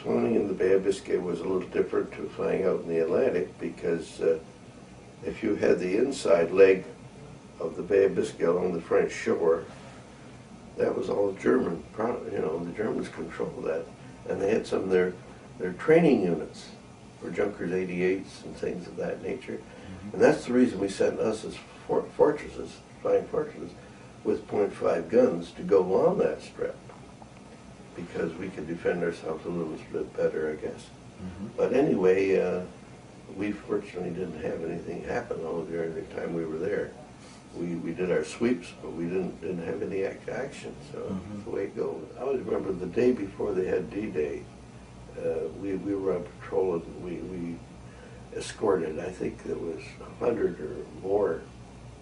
Flying in the Bay of Biscay was a little different to flying out in the Atlantic because if you had the inside leg of the Bay of Biscay along the French shore, that was all German. The Germans controlled that, and they had some of their training units for Junkers 88s and things of that nature. And that's the reason we sent us as fortresses, flying fortresses, with .5 guns to go along that strip, because we could defend ourselves a little bit better, I guess. But anyway, we fortunately didn't have anything happen all during the time we were there. We did our sweeps, but we didn't have any action, so that's the way it goes. I always remember the day before they had D-Day, we were on patrol and we escorted, I think there was 100 or more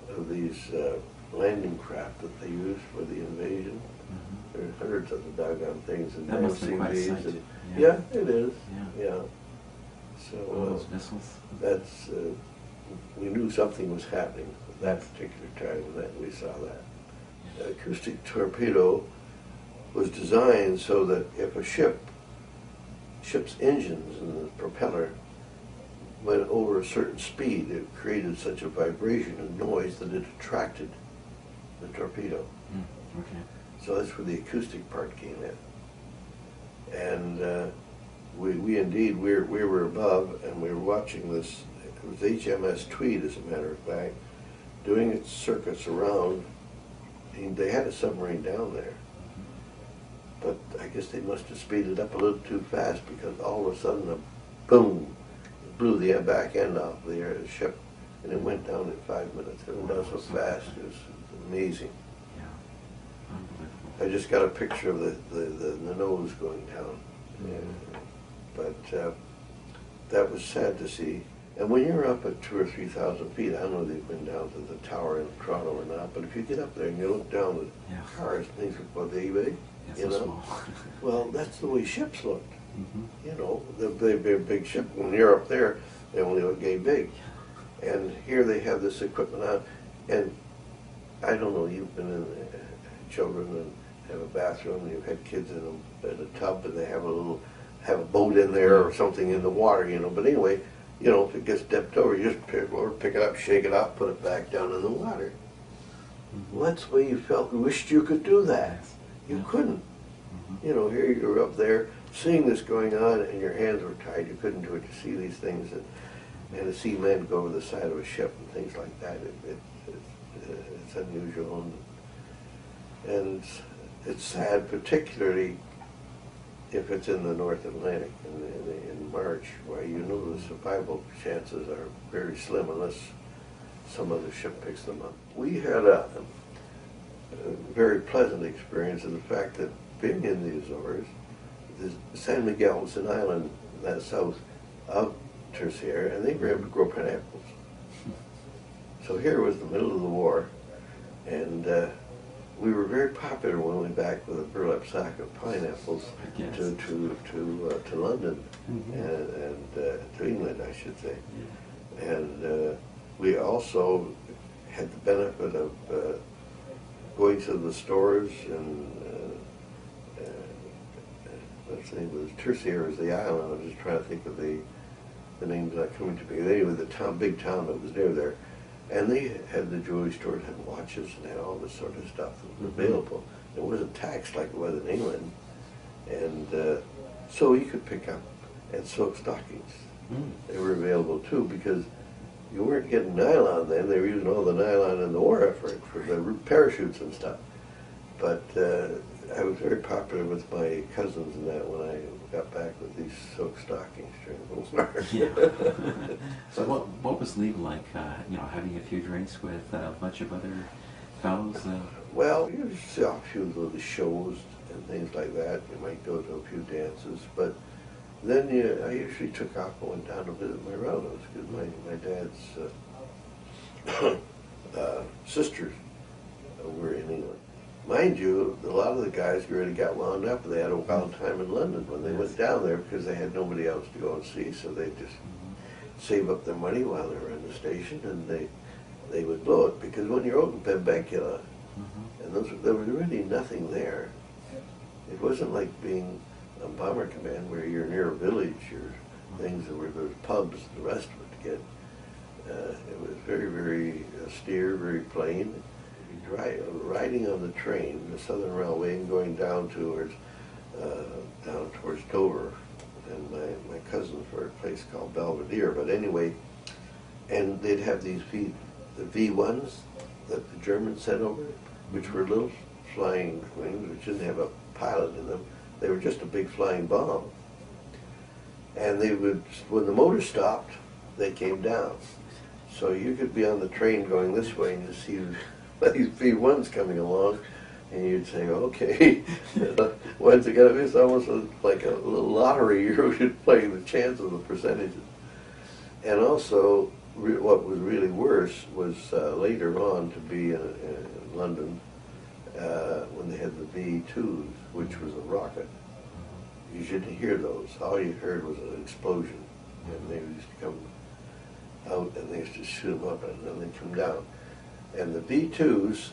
of these landing craft that they used for the invasion. There are hundreds of the doggone things, and that must be quite a sight. Yeah, it is. Yeah. So all those missiles. that's we knew something was happening at that particular time when we saw that. The acoustic torpedo was designed so that if a ship's engines and the propeller went over a certain speed, it created such a vibration and noise that it attracted the torpedo. Okay. So that's where the acoustic part came in. And we indeed, we were above, and we were watching this. It was HMS Tweed, as a matter of fact, doing its circuits around. And they had a submarine down there, but I guess they must have speeded up a little too fast, because all of a sudden, a boom, it blew the back end off the ship, and it went down in 5 minutes. It went down so fast, it was amazing. I just got a picture of the nose going down. But that was sad to see. And when you're up at 2,000 or 3,000 feet, I don't know if they've been down to the tower in Toronto or not, but if you get up there and you look down at cars, things look about that big, you know? Well, that's the way ships looked. You know, the big ship, when you're up there, they only look gay big. And here they have this equipment on, and I don't know, you've been in children and have a bathroom, and you've had kids in a tub, and they have a boat in there or something in the water, you know. But anyway, you know, if it gets dipped over, you just pick it up, shake it up, put it back down in the water. Well, that's the way you felt. You wished you could do that. You couldn't. You know, here you're up there seeing this going on, and your hands were tied. You couldn't do it. To see these things, and to see men go over the side of a ship and things like that, it's unusual. And it's sad, particularly if it's in the North Atlantic in March, where you know the survival chances are very slim unless some other ship picks them up. We had a very pleasant experience in the fact that being in the Azores, San Miguel was an island that's south of Terceira, and they were able to grow pineapples. So here was the middle of the war, and we were very popular when we went back with a burlap sack of pineapples to London and to England, I should say. And we also had the benefit of going to the stores, and let's say it was Terceira is the island. I was just trying to think of the names not coming to me. Anyway, the big town that was near there. And they had the jewelry stores, had watches, and had all this sort of stuff that was available. It wasn't taxed like it was in England. And so you could pick up and silk stockings. They were available too, because you weren't getting nylon then. They were using all the nylon in the war effort for the parachutes and stuff. But I was very popular with my cousins and that when I got back with these silk stockings during the war. So what was legal like, you know, having a few drinks with a bunch of other fellows? Well, you saw a few of the shows and things like that. You might go to a few dances, but then I usually took off and went down to visit my relatives, because my dad's sisters were in England. Mind you, a lot of the guys already got wound up, and they had a wild time in London when they went down there, because they had nobody else to go and see, so they just save up their money while they were in the station, and they would blow it, because when you're out in Pembecula, and there was really nothing there. It wasn't like being on Bomber Command, where you're near a village or things where there's pubs, the rest of it to get. It was very, very austere, very plain. Riding on the train, the Southern Railway, and going down towards Dover, and my cousins were at a place called Belvedere. But anyway, and they'd have these the V1s that the Germans sent over, which were little flying things, which didn't have a pilot in them. They were just a big flying bomb. And they would, when the motor stopped, they came down. So you could be on the train going this way and you see these V1s coming along, and you'd say, okay, when's it going to be? It's almost like a little lottery. You should play the chance of the percentages. And also, what was really worse was later on to be in London when they had the V2s, which was a rocket. You shouldn't hear those. All you heard was an explosion. And they used to come out and they used to shoot them up and then they'd come down. And the V2s,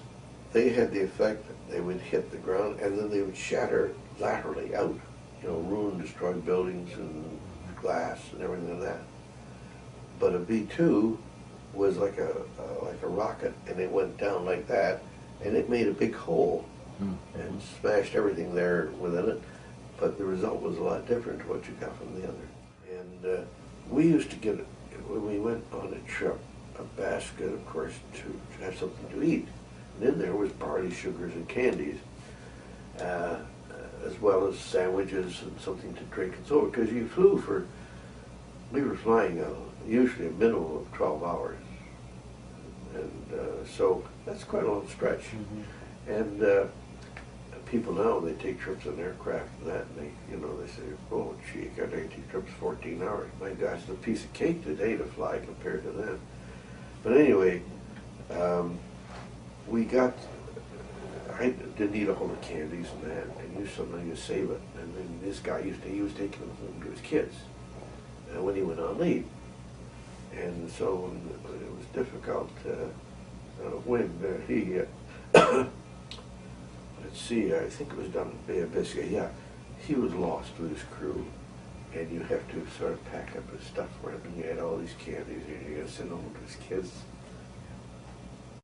they had the effect that they would hit the ground and then they would shatter laterally out. You know, ruin, destroy buildings and glass and everything like that. But a V2 was like a rocket, and it went down like that, and it made a big hole and smashed everything there within it. But the result was a lot different to what you got from the other. And we used to get, when we went on a trip, a basket, of course, to have something to eat. And in there was barley sugars and candies, as well as sandwiches and something to drink and so on. Because you flew for, we were flying usually a minimum of 12 hours. And so that's quite a long stretch. And people now, they take trips on aircraft and that, and they say, oh gee, you got 18 trips, 14 hours. My gosh, it's a piece of cake today to fly compared to that. But anyway, I didn't eat a whole lot of candies and that. I used something to save it. And then this guy he was taking them home to his kids when he went on leave. And so it was difficult when he, let's see, I think it was down at Bay of Biscay, yeah, he was lost with his crew. And you have to sort of pack up his stuff for him, and you had all these candies, and you got to send them to his kids.